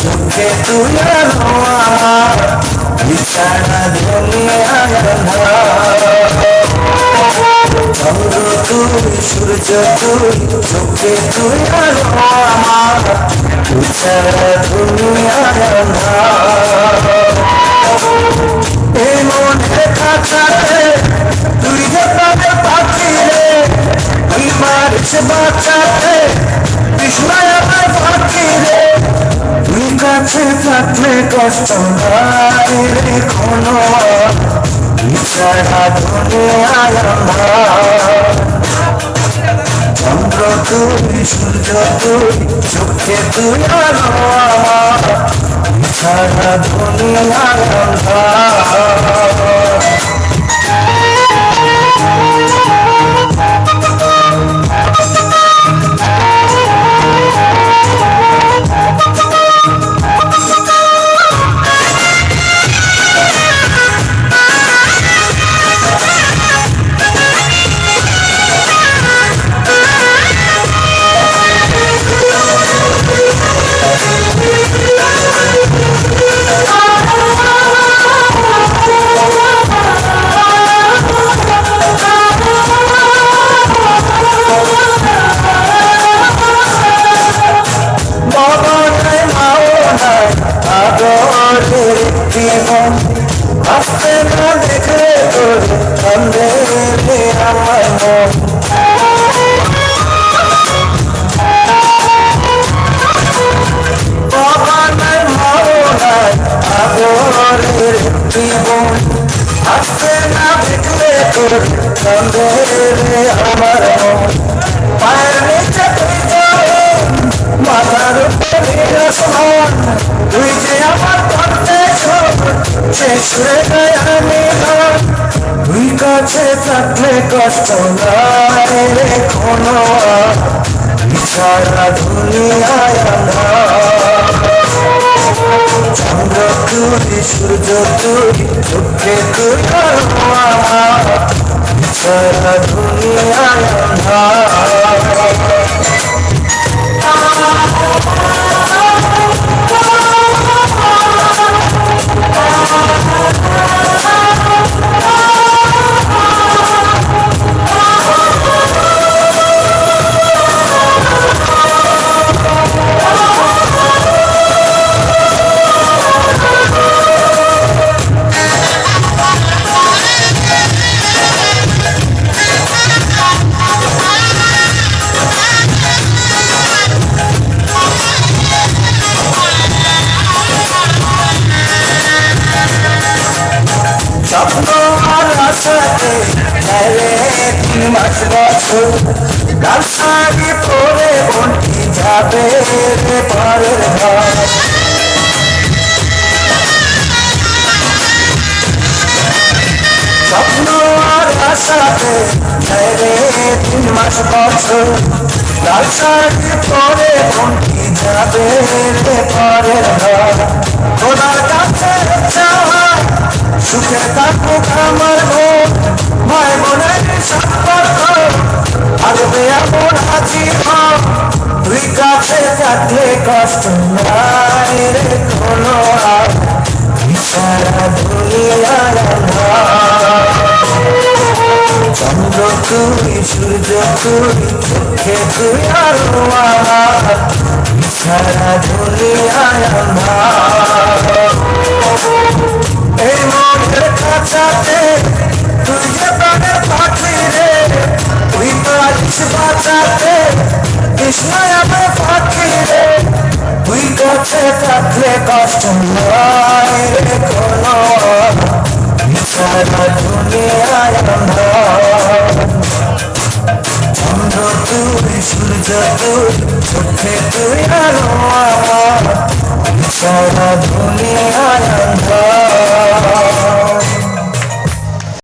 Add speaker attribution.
Speaker 1: চোখে তুই আমার বিছানা দুনিয়ায় চন্দ্র তুই সূর্য তুই চোখে তুই আমার বিছানা দুনিয়ায় এই মনের কাছাতে তুই যে পাবে পাখি রে তুই মারিস বাঁচাতে কৃষ্ণায় আমার পাখি রে তুই কাছে থাকলে কষ্ট নাই রে কোনো সারা দুনিয়ায় চন্দ্র তুই সূর্য তুই চোখে তুই আমার সারা দুনিয়ায় জীবন আসতে না দেখলে তোর কান্দে আমার মন বাবা নাই মাও নাই আদরের জীবন আসতে না দেখলে তোর কান্দে আমার মন পায়ের নিচে তুই যাও মাথার উপরে আসমান তুই যে আমার শেষ হয়ে আমি তুই কাছে থাকলে কষ্ট নাই রে কোনো সারা দুনিয়ায় চন্দ্র তুই সূর্য তুই চোখে তুই সারা দুনিয়ায় স্বপ্ন আর আশাতে গেলে 3 মাস বছর লাল শাড়ি পরে বন্টি যাবে রে পরের ঘর স্বপ্ন আর আশাতে গেলে 3 মাস বছর লাল শাড়ি পরে বন্টি যাবে রে পরের ঘর খোদার কাছে চাওয়া সুখে থাকুক আমার বোন ভাই বোনের সম্পর্ক আসবে এমন আজীবন তুই কাছে থাকলে কষ্ট নাই রে কোনো সারা দুনিয়ায় চন্দ্র তুই সূর্য তুই চোখে তুই আর আমার সারা দুনিয়ায় এই মনের কাছাতে তুই যে প্রাণের পাখি রে তুই পারিস বাঁচাতে কৃষ্ণায় আমার পাখি রে তুই কাছে থাকলে কষ্ট নাই রে কোনো সারা দুনিয়ায় চন্দ্র তুই সূর্য তুই চোখে তুই আর আমার সারা দুনিয়ায়